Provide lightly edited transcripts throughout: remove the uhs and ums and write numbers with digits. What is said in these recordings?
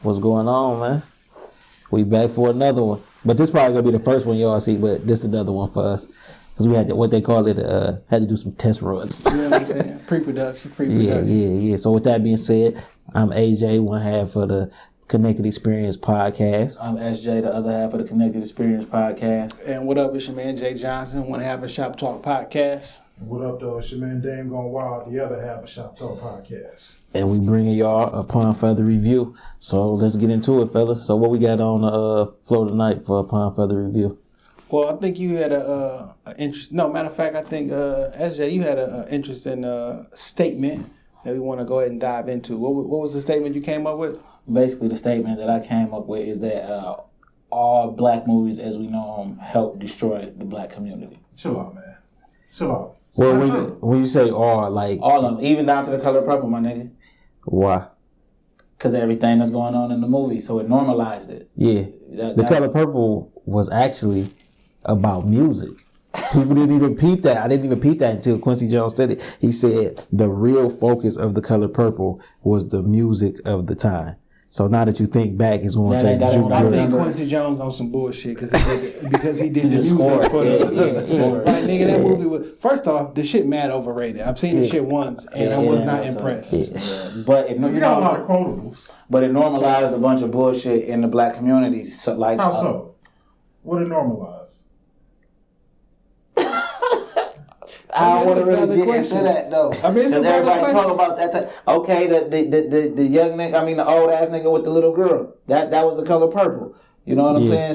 What's going on, man? We back for another one. But this probably gonna be the first one y'all see, but this is another one for us. Because we had to, what they call it, had to do some test runs. You know what I'm saying? Pre-production. Yeah. So with that being said, I'm AJ, one half of the Connected Experience Podcast. I'm SJ, the other half of the Connected Experience Podcast. And what up, it's your man J.Johnson, one half of Shop Talk Podcast. What up, though? It's your man Dame Gone Wild, the other half of Shop Talk Podcast. And we bringing y'all a Pond Feather review. So let's get into it, fellas. So what we got on the floor tonight for a Pond Feather review? Well, I think you had a interest. No, matter of fact, I think SJ, you had an interesting statement that we want to go ahead and dive into. What was the statement you came up with? Basically, the statement that I came up with is that all black movies, as we know them, help destroy the black community. Chill out, man. Chill out. Well, when you say all, like... All of them, even down to The Color Purple, my nigga. Why? Because everything that's going on in the movie, so it normalized it. Yeah. The Color Purple was actually about music. People didn't even peep that. I didn't even peep that until Quincy Jones said it. He said the real focus of The Color Purple was the music of the time. So now that you think back, it's going to take you. I think Quincy Jones on some bullshit because he did the music for the score. Like, nigga, that movie was, first off, the shit mad overrated. I've seen the shit once and I was not impressed. But it, you got a lot of quotables. But it normalized a bunch of bullshit in the black community. So, like, how so? What it normalized? I don't want to really get into that though. I mean, everybody talk about that time. Okay, the young nigga, I mean the old ass nigga with the little girl. That was The Color Purple. You know what I'm saying?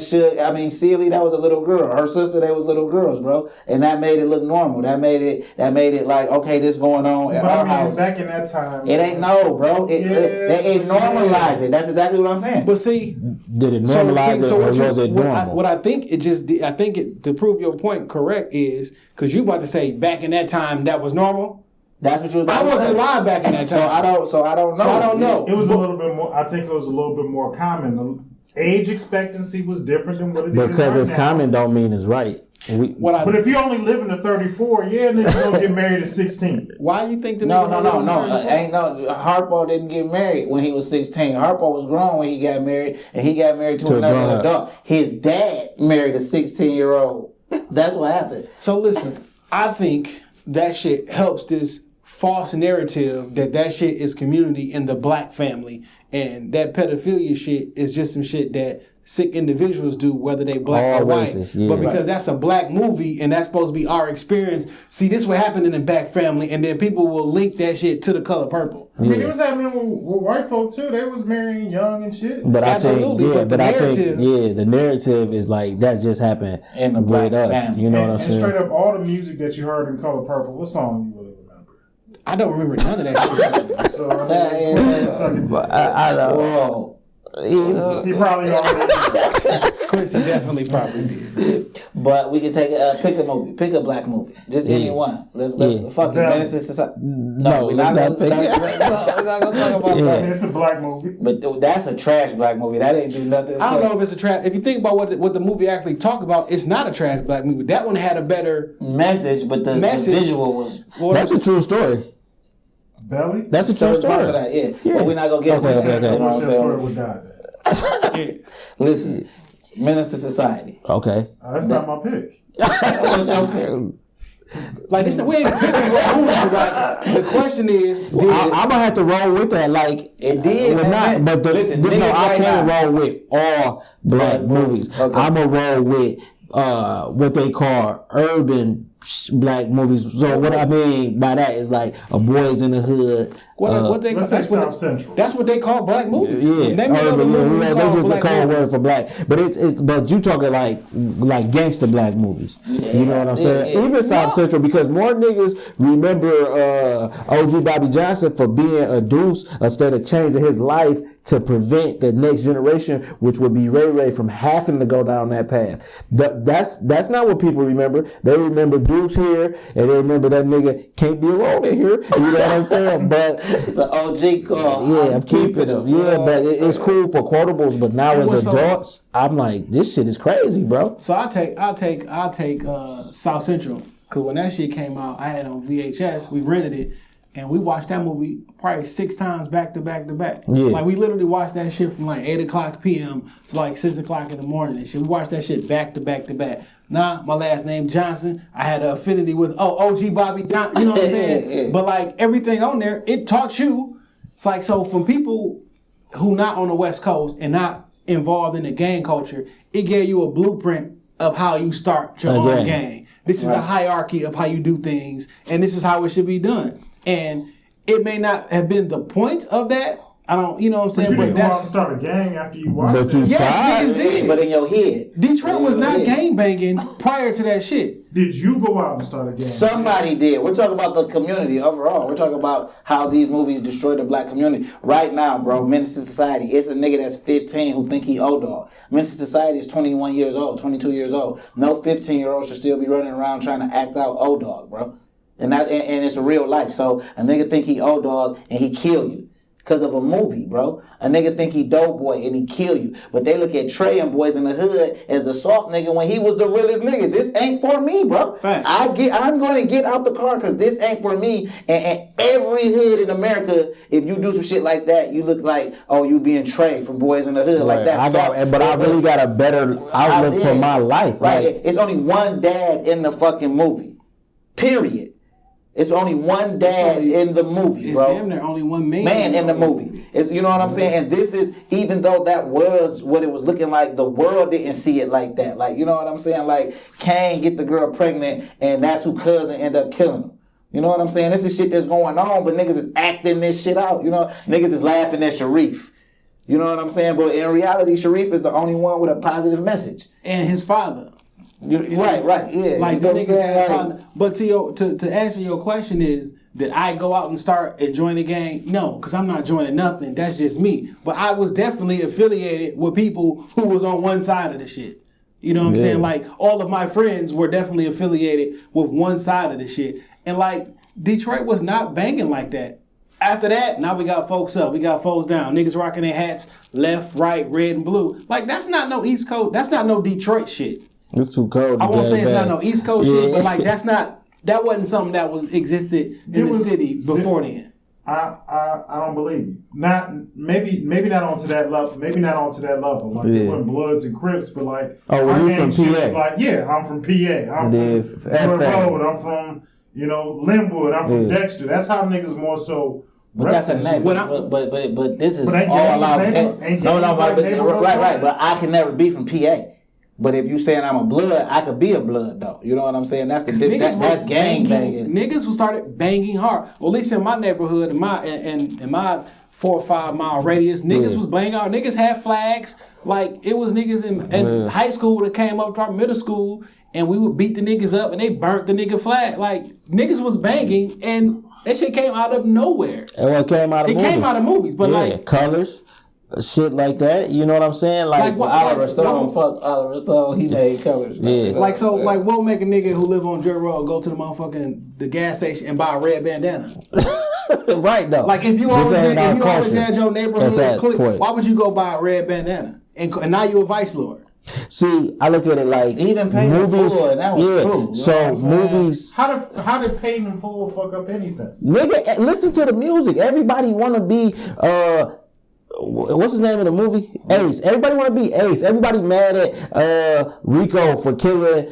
Celie, that was a little girl. Her sister, they was little girls, bro. And that made it look normal. That made it like, okay, this going on at our house. Back in that time, it ain't bro. It normalized it. That's exactly what I'm saying. But see, did it normalize it or was it normal? What I think to prove your point correct is because you about to say back in that time that was normal. That's what you was about to say. I wasn't alive back in that time. So I don't know. It was a little bit more. I think it was a little bit more common. Age expectancy was different than what it is because right it's now. Common don't mean it's right. But if you only living to 34, niggas gonna get married at 16. Why you think the No. Harpo didn't get married when he was 16. Harpo was grown when he got married, and he got married to another adult. His dad married a 16-year-old. That's what happened. So listen, I think that shit helps this false narrative that shit is community in the black family, and that pedophilia shit is just some shit that sick individuals do, whether they black or white. But because that's a black movie and that's supposed to be our experience, see, this what happened in the black family, and then people will link that shit to The Color Purple. I mean, it was happening with white folk too. They was marrying young and shit. But absolutely, the narrative is like that just happened in the black family. You know what I'm saying? And straight up, all the music that you heard in Color Purple, what song you really remember? I don't remember none of that shit. So I know. He probably already Quincy definitely probably did. But we can take pick a movie, pick a black movie, just any one. Let's fuck it. Menace to Society. No, we're not gonna talk about that. It's a black movie, but that's a trash black movie. That ain't do nothing. I don't know if it's a trash. If you think about what the movie actually talked about, it's not a trash black movie. That one had a better message, but the visual was. That's a true story. Belly? That's a true story. But we're not gonna get into that. You know what I'm saying? Listen, Menace to Society. Okay. That's not my pick. What's your pick? Like this, we ain't picking what movie. The question is, I'm gonna have to roll with that. Like it did, but listen, I can't roll with all black movies. Okay. I'm gonna roll with what they call urban black movies. So what I mean by that is like A Boys in the Hood. That's what they call black movies. Yeah, that's just the code word for black. But but you talking like gangster black movies. You know what I'm saying? Even South Central, because more niggas remember OG Bobby Johnson for being a deuce instead of changing his life to prevent the next generation, which would be Ray Ray, from having to go down that path. That's not what people remember. They remember Deuce here, and they remember that nigga can't be alone in here. You know what I'm saying? But it's an OG call. Yeah, I'm keeping them. Yeah, but it's cool for quotables. But now as adults, I'm like, this shit is crazy, bro. So I'll take South Central, because when that shit came out, I had it on VHS. We rented it. And we watched that movie probably 6 times back to back to back. Yeah. Like we literally watched that shit from like 8 o'clock p.m. to like 6 o'clock in the morning and shit. We watched that shit back to back to back. Nah, my last name Johnson. I had an affinity with OG Bobby Johnson. You know what I'm saying? But like everything on there, it taught you. It's like, so from people who not on the West Coast and not involved in the gang culture, it gave you a blueprint of how you start your own gang. This is the hierarchy of how you do things, and this is how it should be done. And it may not have been the point of that. I don't, you know what I'm saying? But you didn't go out that's and start a gang after you watched But you it. yes, niggas did. But in your head. Detroit was not gang banging prior to that shit. Did you go out and start a gang? Somebody did. We're talking about the community overall. We're talking about how these movies destroy the black community. Right now, bro, Menace to Society, it's a nigga that's 15 who think he old dog. Menace to Society is 21 years old, 22 years old. No 15-year-old should still be running around trying to act out old dog, bro. And it's a real life. So a nigga think he old dog and he kill you. Because of a movie, bro. A nigga think he dope boy and he kill you. But they look at Trey and Boys in the Hood as the soft nigga when he was the realest nigga. This ain't for me, bro. Fact. I'm going to get out the car because this ain't for me. And every hood in America, if you do some shit like that, you look like, oh, you being Trey from Boys in the Hood. Like that. I really got a better outlook for my life. Right. Like, It's only one dad in the fucking movie. Period. It's only one dad in the movie, bro. It's damn near only one man in the movie. It's, you know what I'm saying? And this is, even though that was what it was looking like, the world didn't see it like that. Like, you know what I'm saying? Like, Kane get the girl pregnant, and that's who cousin end up killing him. You know what I'm saying? This is shit that's going on, but niggas is acting this shit out. You know, niggas is laughing at Sharif. You know what I'm saying? But in reality, Sharif is the only one with a positive message. And his father. Right, yeah. Like you know the what niggas I'm had saying? fun. But to answer your question is, did I go out and start and join the gang? No, because I'm not joining nothing. That's just me. But I was definitely affiliated with people who was on one side of the shit. You know what I'm saying? Like, all of my friends were definitely affiliated with one side of the shit. And like, Detroit was not banging like that. After that, now we got folks up, we got folks down. Niggas rocking their hats left, right, red, and blue. Like, that's not no East Coast, that's not no Detroit shit. it's too cold. I won't say it's not no East Coast shit, but like, that wasn't something that was existed in the city before then. I don't believe you. Not maybe not onto that level. Maybe not onto that level. Like they weren't Bloods and Crips, but like our gang shit was like, I'm from PA. I'm from Detroit Road. I'm from Linwood. I'm from Dexter. That's how niggas more so. But that's a name. But this is all out. Right. But I can never be from PA. But if you saying I'm a blood, I could be a blood though. You know what I'm saying? That's the difference. That's gang banging. Niggas who started banging hard. Well, at least in my neighborhood, in my 4 or 5 mile radius, niggas was banging hard. Niggas had flags. Like, it was niggas in high school that came up to our middle school, and we would beat the niggas up, and they burnt the nigga flag. Like, niggas was banging, and that shit came out of nowhere. And what came out of movies? It came out of movies, but like colors. Shit like that, you know what I'm saying? Like Oliver Stone, fuck Oliver Stone, he made colors. Yeah. Like, so, like, we'll make a nigga who live on Dirt Road go to the gas station and buy a red bandana. Right though. Like, if you always had your neighborhood clique, why would you go buy a red bandana? And now you a vice lord. See, I look at it like even Payne movies. And that was true. So movies. How did Payne and Full fuck up anything? Nigga, listen to the music. Everybody want to be. What's his name in the movie? Ace. Everybody want to be Ace. Everybody mad at Rico for killing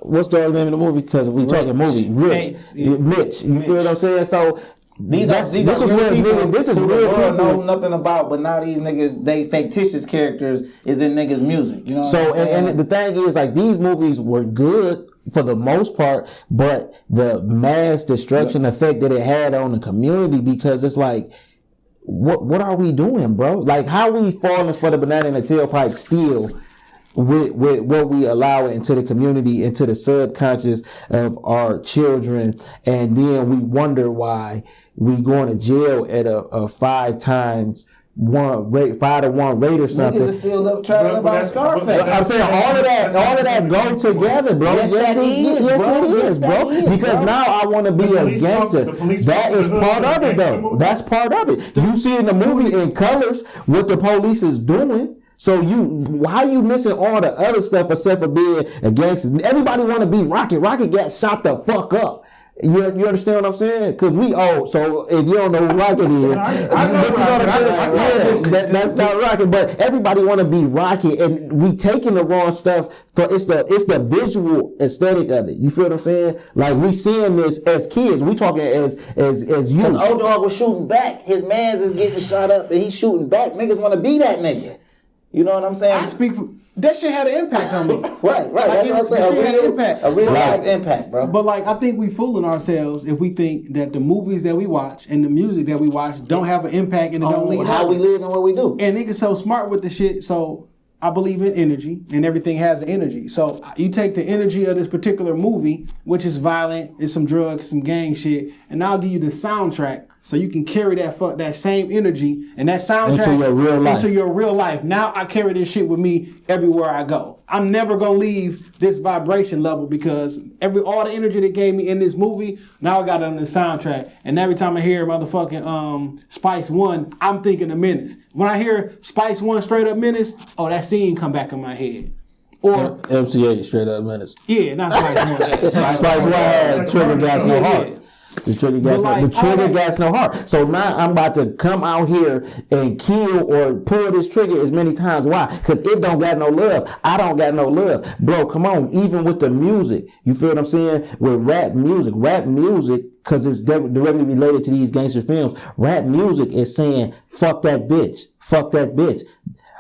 what's the other name of the movie? Because we talking movie. Mitch. You feel what I'm saying? So this is real people. This is real people. Know nothing about, but now these niggas, they fictitious characters is in niggas' music. You know. So and the thing is, like, these movies were good for the most part, but the mass destruction effect that it had on the community, because it's like, what are we doing, bro? Like, how we falling for the banana in the tailpipe still with what we allow into the community, into the subconscious of our children, and then we wonder why we going to jail at a 5 to 1 rate or something. Niggas are still trying to live out Scarface. I'm saying all of that go together, bro. Yes, it is, bro. Because now I want to be a gangster. That is part of it, though. That's part of it. You see in the movie in colors what the police is doing. So how you missing all the other stuff except for being a gangster? Everybody want to be Rocket. Rocket got shot the fuck up. You understand what I'm saying? Because we old, so if you don't know who Rocket is, that's not Rocket. But everybody want to be Rocket, and we taking the wrong stuff. For it's the visual aesthetic of it. You feel what I'm saying? Like we seeing this as kids. We talking as you. Because old dog was shooting back. His man's is getting shot up, and he's shooting back. Niggas want to be that nigga. You know what I'm saying? I speak for that shit had an impact on me. Right. That's what I'm saying. A real life impact, bro. But like, I think we fooling ourselves if we think that the movies that we watch and the music that we watch don't have an impact and it don't lead how we live and what we do. And niggas so smart with the shit. So I believe in energy, and everything has an energy. So you take the energy of this particular movie, which is violent, it's some drugs, some gang shit, and I'll give you the soundtrack. So you can carry that same energy and that soundtrack into your real life. Now I carry this shit with me everywhere I go. I'm never gonna leave this vibration level because all the energy that gave me in this movie, now I got it on the soundtrack. And every time I hear motherfucking Spice One, I'm thinking of Menace. When I hear Spice One straight up Menace, that scene come back in my head. Or MC8 straight up Menace. Yeah, not Spice One. Spice One had Trigger Gas No Heart. The trigger gas no heart. So now I'm about to come out here and kill or pull this trigger as many times. Why? Because it don't got no love. I don't got no love. Bro, come on. Even with the music, you feel what I'm saying? With rap music, because it's directly related to these gangster films, rap music is saying, fuck that bitch.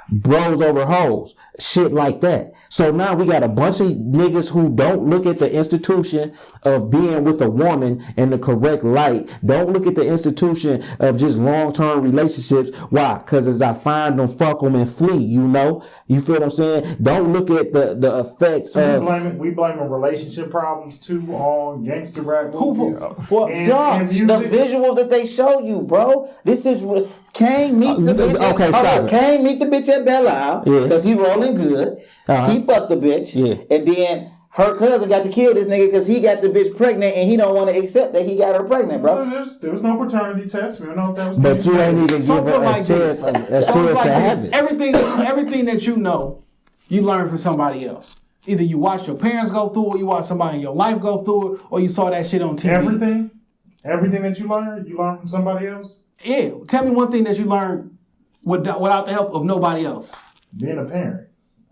Bros over hoes, shit like that. So now we got a bunch of niggas who don't look at the institution of being with a woman in the correct light. Don't look at the institution of just long-term relationships. Why? Because as I find them, fuck them, and flee, you know? You feel what I'm saying? Don't look at the effects of... We blaming relationship problems, too, on gangster rap movies. The visuals that they show you, bro. This is... Kane meets the bitch. Okay, stop. Kane meet the bitch at Belle Isle because he rolling good. He fucked the bitch, and then her cousin got to kill this nigga because he got the bitch pregnant and he don't want to accept that he got her pregnant, bro. There was no paternity test. We don't know if that was. But you ain't even give her a chance to have it. Everything that you know, you learn from somebody else. Either you watch your parents go through it, you watch somebody in your life go through it, or you saw that shit on TV. Everything that you learn from somebody else. Yeah, tell me one thing that you learned without the help of nobody else. Being a parent.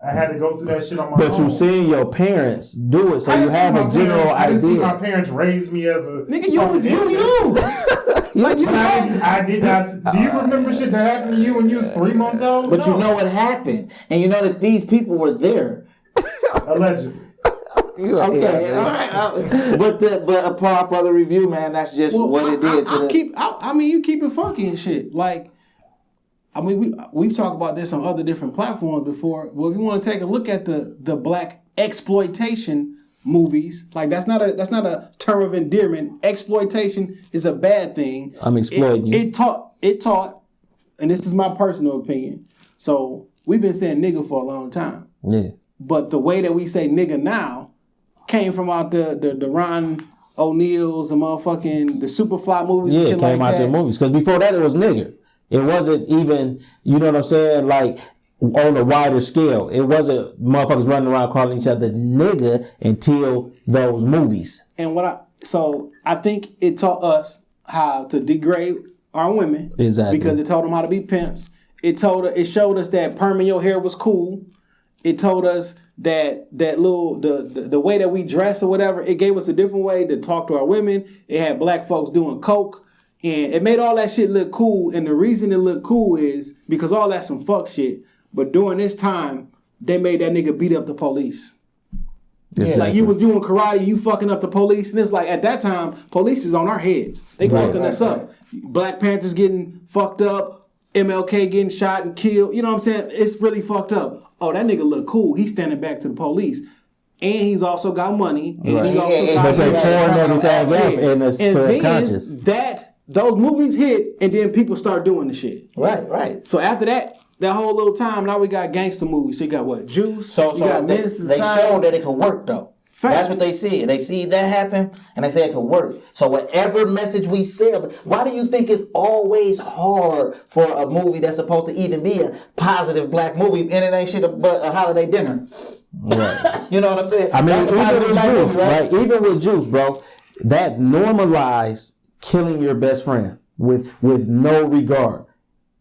I had to go through that shit on my own. But you seen your parents do it, so you have a general idea. I didn't see my parents raise me as a... Nigga, you. Like you I did not... Do you remember shit that happened to you when you was 3 months old? But you know what happened. And you know that these people were there. Allegedly. Okay, all right. But upon further review, man, that's just what it did to the... you keep it funky and shit. Like, I mean, we've talked about this on other different platforms before. Well, if you want to take a look at the black exploitation movies, like that's not a term of endearment. Exploitation is a bad thing. I'm exploiting you. It taught, and this is my personal opinion. So we've been saying nigga for a long time. Yeah. But the way that we say nigga now came from out the Ron O'Neal's, the motherfucking the Superfly movies. Yeah, and shit it came like out that. the movies because before that it was nigger. It wasn't even, you know what I'm saying, like on a wider scale. It wasn't motherfuckers running around calling each other nigga until those movies. And so I think it taught us how to degrade our women. Exactly. Because it taught them how to be pimps. It showed us that perming your hair was cool. It told us that the way that we dress or whatever, it gave us a different way to talk to our women. It had black folks doing coke. And it made all that shit look cool. And the reason it looked cool is because all that's some fuck shit. But during this time, they made that nigga beat up the police. Exactly. Like you was doing karate, you fucking up the police. And it's like at that time, police is on our heads. They fucking us up. Black Panthers getting fucked up. MLK getting shot and killed. You know what I'm saying? It's really fucked up. Oh, that nigga look cool. He's standing back to the police. And he's also got money. And he also got... But they pouring everything else in the subconscious. Those movies hit, and then people start doing the shit. Right. So after that whole little time, now we got gangster movies. So you got what? Juice. So they showed that it could work, though. Facts. That's what they see. They see that happen, and they say it could work. So whatever message we sell, why do you think it's always hard for a movie that's supposed to even be a positive black movie, and it ain't shit but a holiday dinner? Right. You know what I'm saying? I mean, even with Juice, right? Even with Juice, bro. that normalized killing your best friend with no regard.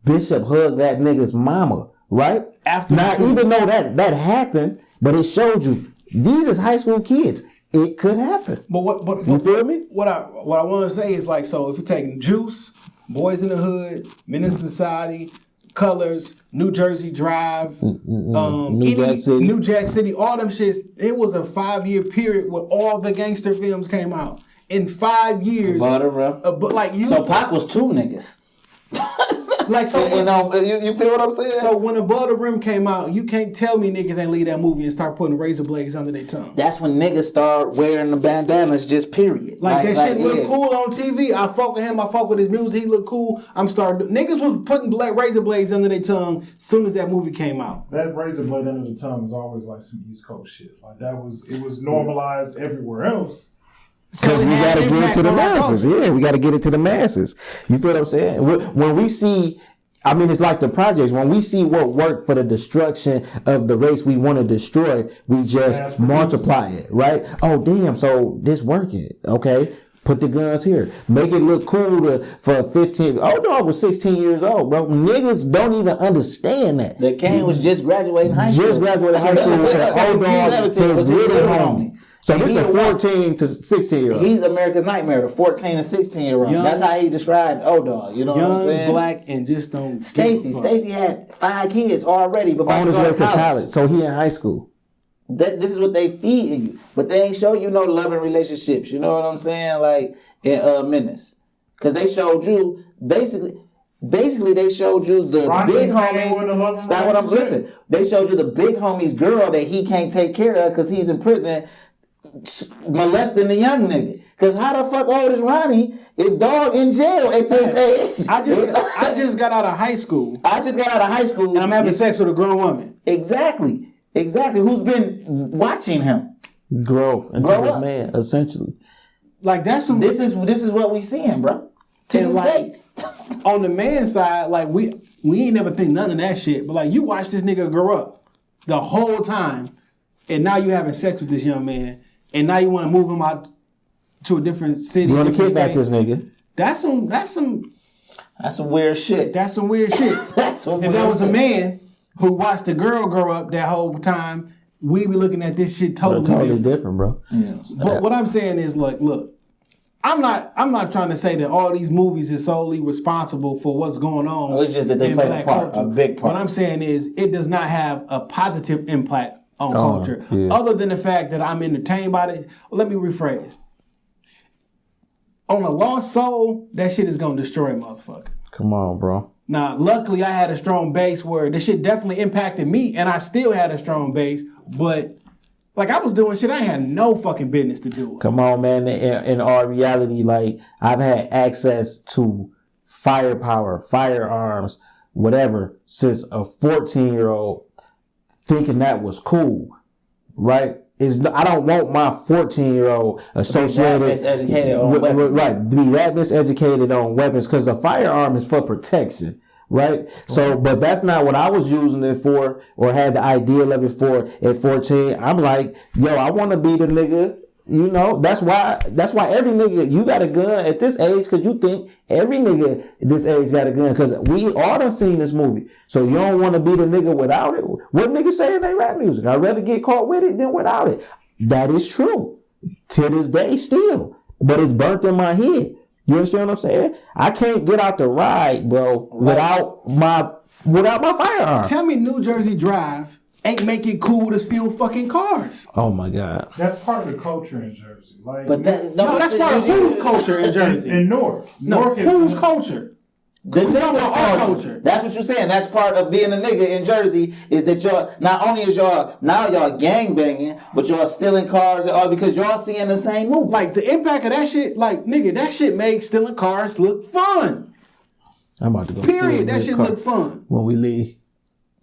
Bishop hugged that nigga's mama, right? Even though that happened, but it showed you these is high school kids. It could happen. But you feel me? What I want to say is like, so if you're taking Juice, Boys in the Hood, Menace Society, Colors, New Jersey Drive, New Jack City, all them shits, it was a 5-year period where all the gangster films came out. In 5 years. But like you. So Pac was 2 niggas. Like so, you feel what I'm saying? So when Above the Rim came out, you can't tell me niggas ain't leave that movie and start putting razor blades under their tongue. That's when niggas start wearing the bandanas, just period. Like that shit look cool on TV. I fuck with him. I fuck with his music. He look cool. Niggas was putting razor blades under their tongue as soon as that movie came out. That razor blade under the tongue was always like some East Coast shit. Like it was normalized everywhere else. Because we got to get it to the masses. Yeah, we got to get it to the masses. You feel what I'm saying? When we see, I mean, it's like the projects. When we see what worked for the destruction of the race we want to destroy, we just multiply it, right? Oh, damn, so this working. Okay, put the guns here. Make it look cool for 15. Oh, dog was 16 years old, bro. Niggas don't even understand that. The Kane was just graduating high school. Just graduated high school. Old dog was little homie. So this is a 14 to 16-year-old. He's America's nightmare, the 14 and 16-year-old. That's how he described O-Dog. You know what I'm saying? Young, black, and just don't. Stacey had 5 kids already, but on his way to college. So he in high school. This is what they feeding you, but they ain't show you no loving relationships. You know what I'm saying? Like in Menace, because they showed you basically they showed you the big homies. Stop what I'm listening. They showed you the big homie's girl that he can't take care of because he's in prison, molesting the young nigga. Cause how the fuck old is Ronnie if dog in jail at this age? I just got out of high school. And I'm having sex with a grown woman. Exactly. Who's been watching him grow into this man, essentially. Like that's some. This is what we seeing, bro. To this day. On the man side, like we ain't never think none of that shit. But like you watch this nigga grow up the whole time, and now you having sex with this young man. And now you want to move him out to a different city. You want to kidnap this nigga? That's some weird shit. That's some weird shit. If that was a man who watched the girl grow up that whole time, we'd be looking at this shit totally different, bro. Yes. But what I'm saying is, look, I'm not trying to say that all these movies is solely responsible for what's going on. No, it's just that they play a big part. What I'm saying is, it does not have a positive impact on culture, other than the fact that I'm entertained by it. Let me rephrase. On a lost soul, that shit is gonna destroy a motherfucker. Come on, bro. Now, luckily, I had a strong base where this shit definitely impacted me, and I still had a strong base. But like I was doing shit I ain't had no fucking business to do. Come on, man. In our reality, like I've had access to firepower, firearms, whatever, since a 14-year-old. Thinking that was cool, right? I don't want my 14-year-old associated to be that miseducated on weapons because a firearm is for protection, right? So, but that's not what I was using it for or had the ideal of it for at 14. I'm like, yo, I want to be the nigga. You know, that's why every nigga, you got a gun at this age because you think every nigga at this age got a gun because we all done seen this movie. So you don't want to be the nigga without it. What niggas say in their rap music? I'd rather get caught with it than without it. That is true. To this day still. But it's burnt in my head. You understand what I'm saying? I can't get out the ride, bro, without my firearm. Tell me New Jersey Drive ain't make it cool to steal fucking cars. Oh my God. That's part of the culture in Jersey. Like, but that's part of whose culture in Jersey? In Newark. Whose culture? The nigga's culture. That's what you're saying. That's part of being a nigga in Jersey is that y'all, not only is y'all gang banging, but y'all stealing cars all because y'all seeing the same movie. Like the impact of that shit, like nigga, that shit made stealing cars look fun. I'm about to go. Period. That shit look fun. When we leave.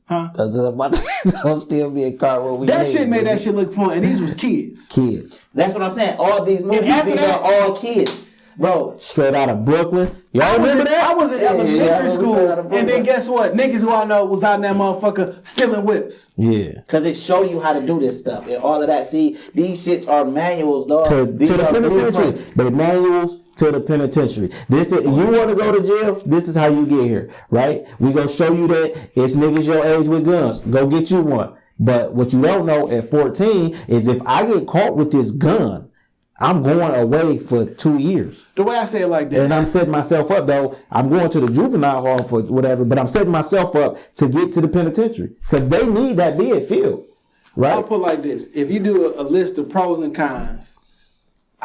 Huh? Cause I'm about to still be a car when we that leave. Shit made that shit look fun, and these was kids. Kids. That's what I'm saying. All these movies, these are all kids. bro. Straight out of Brooklyn. Y'all remember that? I was in elementary school, and then guess what? Niggas who I know was out in that motherfucker stealing whips. Yeah. Cause it show you how to do this stuff and all of that. See, these shits are manuals, dog. To These the are penitentiary. blueprints. The manuals to the penitentiary. This is, you want to go to jail? This is how you get here, right? We gonna show you that it's niggas your age with guns. Go get you one. But what you don't know at 14 is if I get caught with this gun, I'm going away for 2 years. The way I say it like this. And I'm setting myself up, though. I'm going to the juvenile hall for whatever, but I'm setting myself up to get to the penitentiary because they need that bed filled, right? I'll put it like this. If you do a list of pros and cons,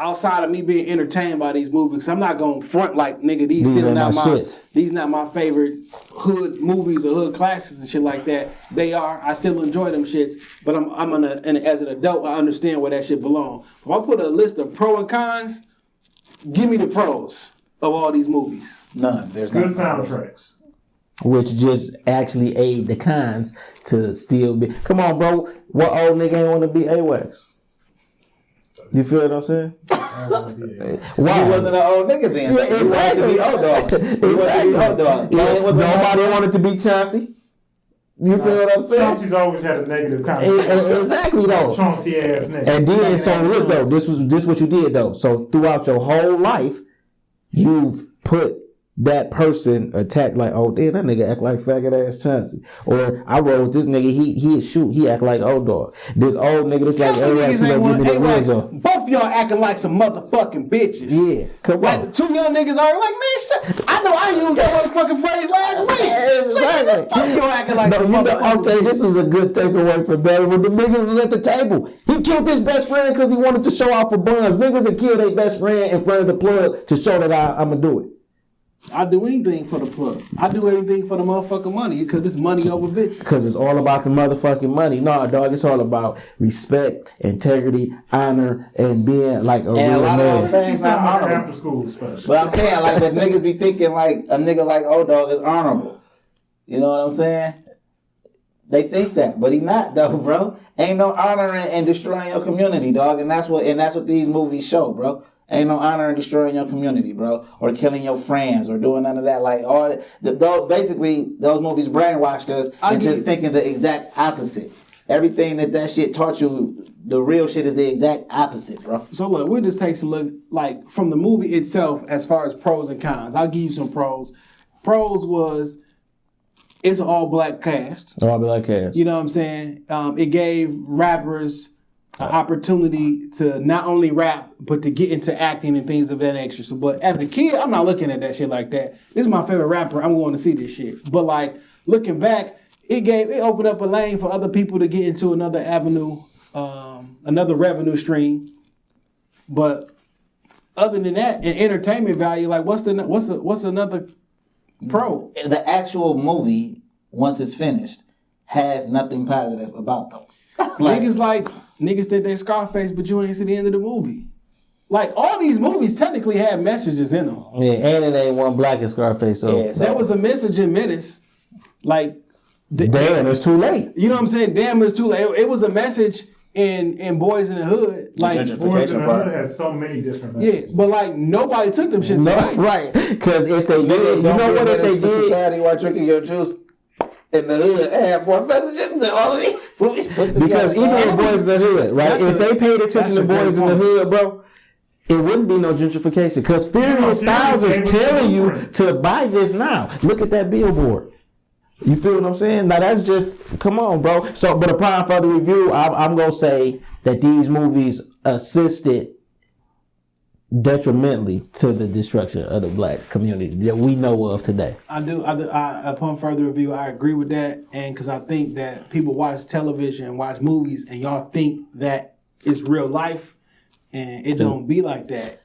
outside of me being entertained by these movies, I'm not going to front like, nigga, these still not these not my favorite hood movies or hood classics and shit like that. They are. I still enjoy them shits, but I'm gonna, and as an adult, I understand where that shit belong. If I put a list of pro and cons, give me the pros of all these movies. None. There's Good none. soundtracks. Which just actually aid the cons to still be. Come on, bro. What old nigga ain't want to be AWACS? You feel what I'm saying? Why? You wasn't an old nigga then. Yeah, You wanted to be old dog. You wanted to be old dog. Nobody wanted to be Chauncey. You feel what I'm saying? Chauncey's always had a negative connotation. Exactly though. Chauncey ass nigga. And then so look though, this what you did though. So throughout your whole life, you've put that person attack like, oh damn, that nigga act like faggot ass Chauncey. Or I roll with this nigga, he shoot, he act like old dog. This old nigga that's like niggas ain't want AWACS. both of y'all acting like some motherfucking bitches. Yeah, come Like on. the two young niggas are like, man, shut. I know I used that motherfucking phrase last week. Exactly. Both y'all acting like No, some you know, motherfucking okay, this is a good takeaway for Barry. When the niggas was at the table, he killed his best friend because he wanted to show off for buns. Niggas that kill their best friend in front of the plug to show that I'm gonna do it. I do anything for the plug. I do everything for the motherfucking money because it's money over bitches. Because it's all about the motherfucking money. No, dog, it's all about respect, integrity, honor, and being like a And real a lot of man. those things not honorable. After school special. But I'm saying, like, the niggas be thinking like a nigga like old dog is honorable. You know what I'm saying? They think that, but he not though, bro. Ain't no honoring and destroying your community, dog. And that's what these movies show, bro. Ain't no honor in destroying your community, bro, or killing your friends, or doing none of that. Like all basically, those movies brainwashed us into thinking the exact opposite. Everything that shit taught you, the real shit is the exact opposite, bro. So look, we'll just take a look, like, from the movie itself as far as pros and cons. I'll give you some pros. Pros was, it's an all-black cast. All black cast. You know what I'm saying? It gave rappers an opportunity to not only rap, but to get into acting and things of that nature. So, but as a kid, I'm not looking at that shit like that. This is my favorite rapper. I'm going to see this shit. But like, looking back, it opened up a lane for other people to get into another avenue, another revenue stream. But other than that, in entertainment value, like what's another pro? The actual movie, once it's finished, has nothing positive about them. Niggas think they Scarface, but you ain't see the end of the movie. Like, all these movies technically have messages in them. Yeah, and it ain't one black in Scarface. So Yeah, There was a message in Menace. Like, damn, it's too late. you know what I'm saying? Damn, it's too late. It was a message in Boys in the Hood. Like, Gentrification Boys in the part. Hood has so many different yeah, messages. but like, nobody took them shits No, away. right? Because if they did, you know what? If they to did, society while drinking your juice in the hood, have more messages than all of these movies put together. because even in Boys in the Hood, right? If they paid attention to Boys in the Hood, bro, it wouldn't be no gentrification. Because Furious Styles is telling you to buy this now. Look at that billboard. You feel what I'm saying? Now that's just, come on, bro. So, but upon further review, I'm gonna say that these movies assisted detrimentally to the destruction of the black community that we know of today. I upon further review, I agree with that, and because I think that people watch television, watch movies, and y'all think that it's real life, and it don't be like that.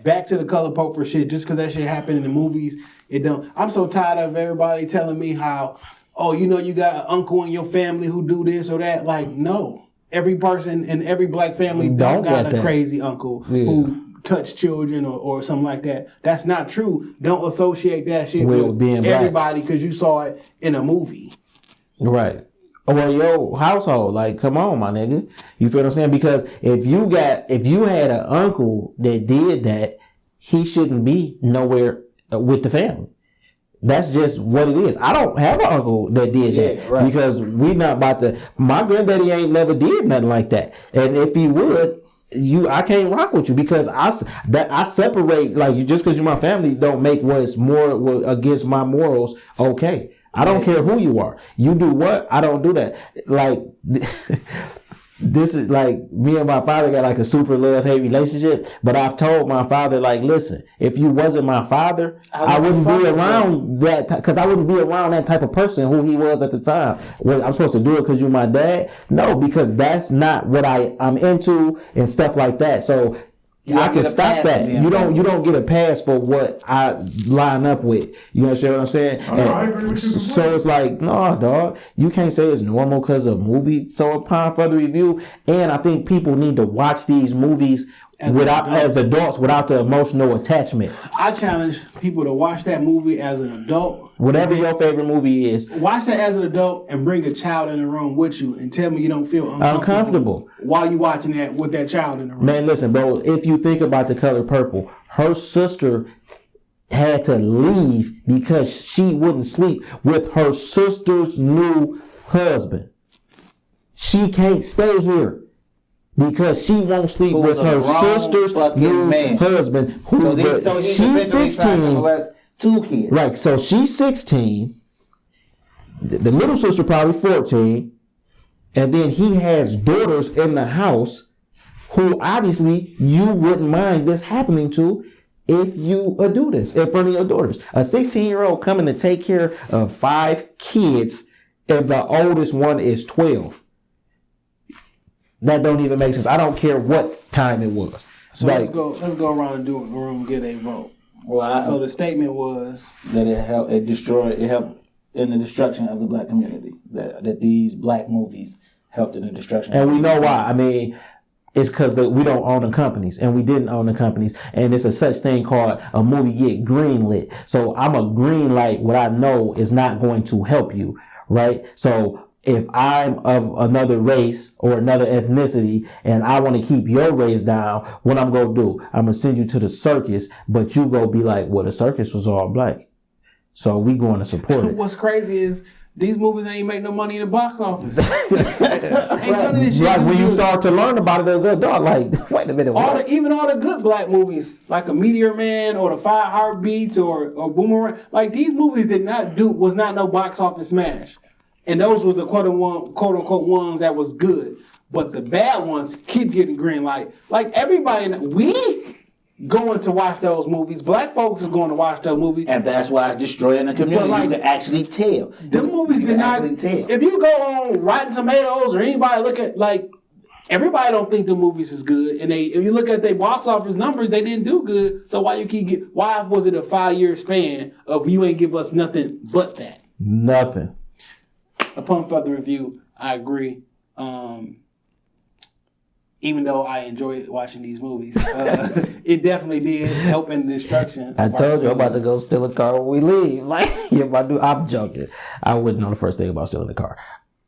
Back to the color purple shit. Just because that shit happened in the movies, it don't. I'm so tired of everybody telling me how, oh, you know, you got an uncle in your family who do this or that. Like, no. Every person in every black family don't got a crazy uncle who touch children or something like that. That's not true. Don't associate that shit with being everybody because you saw it in a movie. Right. Or your household. Like, come on, my nigga. You feel what I'm saying? Because if you had an uncle that did that, he shouldn't be nowhere with the family. That's just what it is. I don't have an uncle that did that right. because we not about to. My granddaddy ain't never did nothing like that. And if he would, I can't rock with you because I separate, like, just because you're my family don't make what's more against my morals okay. I don't care who you are. You do what? I don't do that. Like, this is like me and my father got like a super love-hate relationship, but I've told my father, like, listen, if you wasn't my father, I wouldn't be around that, because I wouldn't be around that type of person who he was at the time. Well, I'm supposed to do it because you're my dad? No, because that's not what I'm into and stuff like that. So I can stop that. You don't get a pass for what I line up with. You understand what I'm saying? I agree with you. So it's like, no, dog, you can't say it's normal because of movie. So upon further review, and I think people need to watch these movies as adults without the emotional attachment. I challenge people to watch that movie as an adult. Whatever your favorite movie is, watch that as an adult and bring a child in the room with you and tell me you don't feel uncomfortable while you watching that with that child in the room. Man, listen, bro, if you think about The Color Purple, her sister had to leave because she wouldn't sleep with her sister's new husband. She can't stay here because she won't sleep with her sister's new husband. So he's essentially trying to molest 2 kids. Right, so she's 16. The little sister probably 14. And then he has daughters in the house who obviously you wouldn't mind this happening to if you do this in front of your daughters. A 16-year-old coming to take care of 5 kids and the oldest one is 12. That don't even make sense. I don't care what time it was. So let's go around and do it in the room and get a vote. Well, so the statement was that it helped in the destruction of the black community. That these black movies helped in the destruction. And we know why. I mean, it's because we don't own the companies, and we didn't own the companies, and it's a such thing called a movie get greenlit. So I'm a green light what I know is not going to help you, right? So if I'm of another race or another ethnicity and I want to keep your race down, what I'm going to do? I'm going to send you to the circus, but you go be like, well, the circus was all black. So we going to support it. What's crazy is these movies ain't make no money in the box office. Ain't none of this shit. Like when you start to learn about it as an adult, like, wait a minute. Even all the good black movies, like a Meteor Man or the 5 Heartbeats or Boomerang, like these movies was not no box office smash. And those was the quote unquote ones that was good. But the bad ones keep getting green light. Like everybody, we going to watch those movies. Black folks is going to watch those movies. And that's why it's destroying the community. Like, you can actually tell. Them movies did not tell. If you go on Rotten Tomatoes or anybody look at, like, everybody don't think the movies is good. And if you look at their box office numbers, they didn't do good. So why was it a 5-year span of you ain't give us nothing but that? Nothing. Upon further review, I agree. Even though I enjoyed watching these movies, it definitely did help in the destruction. I told you I'm about to go steal a car when we leave. Like, if I do, I'm joking. I wouldn't know the first thing about stealing a car.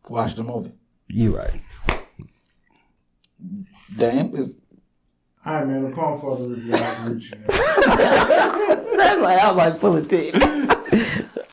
Watch the movie. You right. Dame is. All right, man. Upon further review, I agree with you. That's like I was like pulling teeth.